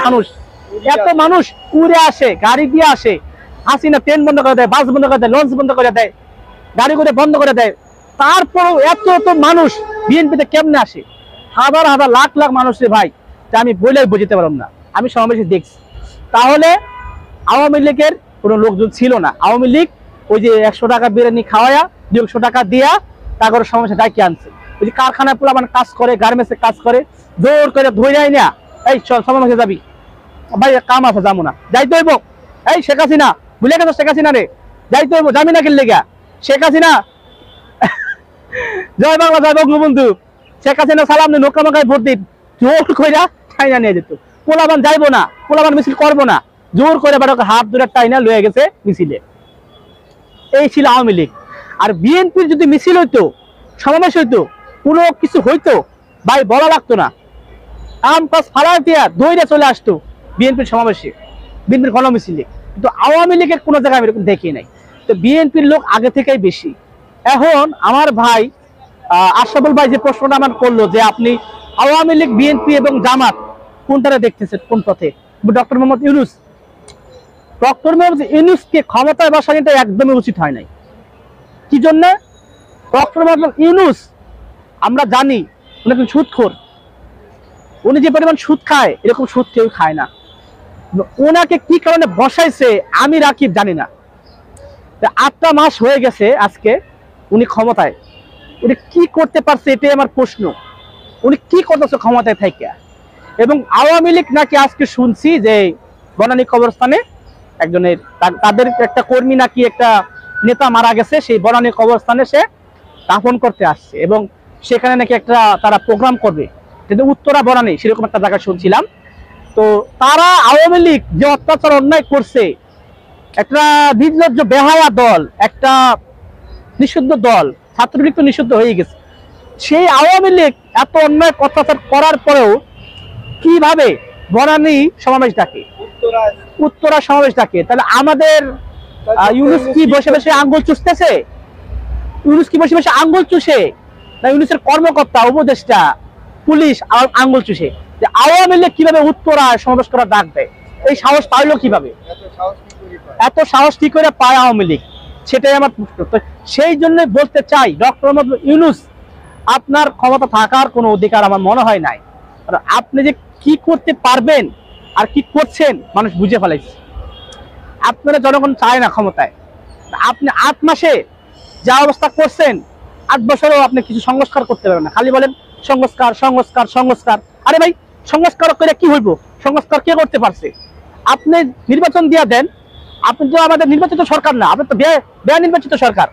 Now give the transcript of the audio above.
মানুষ, এত মানুষ উড়ে আসে, গাড়ি দিয়ে আসে। হাসিনা ট্রেন বন্ধ করে দেয়, বাস বন্ধ করে দেয়, লঞ্চ বন্ধ করে দেয়, গাড়ি করে বন্ধ করে দেয়। তারপরেও এত এত মানুষ বিএনপিতে কেমনে আসে? হাজার হাজার লাখ লাখ মানুষের ভাই, তা আমি বলে বুঝতে পারলাম না। আমি সমাবেশে দেখছি। তাহলে আওয়ামী লীগের কোনো লোকজন ছিল না। আওয়ামী লীগ ওই যে 100 টাকা বিরিয়ানি খাওয়ায়া 200 টাকা দিয়া তারপরে সমাবেশে ডাকি আনছে। ওই যে কারখানায় পোলা মানে কাজ করে, গার্মেন্টসে কাজ করে, জোর করে ধরে যায় না, এই চল সমাবেশে যাবি, ভাই কাম আছে যাবো না, যাইতে হইব। এই শেখ হাসিনা ভুলে গেছো, শেখ হাসিনা রে, যাইতে হইব, যাবি না কিনলে গা শেখ হাসিনা। জয় বাংলা, জয় বঙ্গবন্ধু। শেখ হাসিনা সালাম দিন, নৌকা মাকায় ভোট দিন, জোর কইরা টাইনা নিয়ে যেত। পোলাবান যাইবো না, পোলাবান মিছিল করবো না, জোর করে বাড়ি হাত ধরে টাইনা লয়ে গেছে মিছিলে। এই ছিল আওয়ামী লীগ। আর বিএনপির যদি মিছিল হইতো, সমাবেশ হইতো, কোনো কিছু হইতো, ভাই বলা লাগতো না, আম পাস ফালার দিয়া দইরে চলে আসতো বিএনপির সমাবেশে, বিএনপির গণমিছিলে। কিন্তু আওয়ামী লীগের কোনো জায়গায় আমি এরকম দেখি নাই। তো বিএনপির লোক আগে থেকেই বেশি। এখন আমার ভাই আশরাফুল ভাই যে প্রশ্নটা আমার করলো যে আপনি আওয়ামী লীগ, বিএনপি এবং জামাত কোনটারে দেখতেছেন, কোন পথে? ডক্টর মোহাম্মদ ইউনূস, ডক্টর মোহাম্মদ ইউনূসকে ক্ষমতায় বসানোটা একদমই উচিত হয় নাই। কি জন্য? ডক্টর মোহাম্মদ ইউনূস আমরা জানি উনি একজন সুদখোর। উনি যে পরিমাণ সুদ খায়, এরকম সুদ কেউ খায় না। ওনাকে কি কারণে বসাইছে আমি রাকিব জানি না। 8টা মাস হয়ে গেছে আজকে উনি ক্ষমতায়, উনি কি করতে পারছে এটাই আমার প্রশ্ন। উনি কি করতেছে ক্ষমতায় থেকে? এবং আওয়ামী লীগ নাকি আজকে শুনছি যে বনানী কবরস্থানে একজনের, তাদের একটা কর্মী নাকি একটা নেতা মারা গেছে, সেই বনানী কবরস্থানে সে দাফন করতে আসছে এবং সেখানে নাকি একটা তারা প্রোগ্রাম করবে, কিন্তু উত্তরা বনানী সেরকম একটা জায়গা শুনছিলাম। তো তারা আওয়ামী লীগ যে অত্যাচার অন্যায় করছে, একটা নির্লজ্জ বেহায়া দল, একটা নিষিদ্ধ দল, ছাত্রলীগ তো নিষিদ্ধ হয়ে গেছে, সেই আওয়ামী লীগ এত অন্যায় অত্যাচার করার পরেও কিভাবে বনানী সমাবেশ ডাকে, উত্তরা সমাবেশ ডাকে? তাহলে আমাদের ইউনূস কি বসে বসে আঙ্গুল চুষতেছে? ইউনূস কি বসে বসে আঙ্গুল চুষে? না ইউনূসের কর্মকর্তা, উপদেষ্টা, পুলিশ আঙ্গুল চুষে? যে আওয়ামী লীগ কিভাবে উত্তরায় সমাবেশ করার ডাক দেয়? এই সাহস পাইলো কিভাবে? এত সাহস কি করে পায় আওয়ামী লীগ? সেটাই আমার প্রশ্ন। তো সেই জন্য বলতে চাই, ডক্টর মোহাম্মদ ইউনূস আপনার ক্ষমতা থাকার কোনো অধিকার আমার মনে হয় নাই। আর আপনি যে কি করতে পারবেন আর কি করছেন মানুষ বুঝে ফেলাইছে। আপনারা জনগণ চায় না ক্ষমতায়। আপনি 8 মাসে যা অবস্থা করছেন, 8 বছরেও আপনি কিছু সংস্কার করতে পারবেন না। খালি বলেন সংস্কার সংস্কার সংস্কার। আরে ভাই, সংস্কার করে কি হইব? সংস্কার কে করতে পারছে? আপনি নির্বাচন দিয়ে দেন। আপনি তো আমাদের নির্বাচিত সরকার না, আপনি তো বেনির্বাচিত সরকার।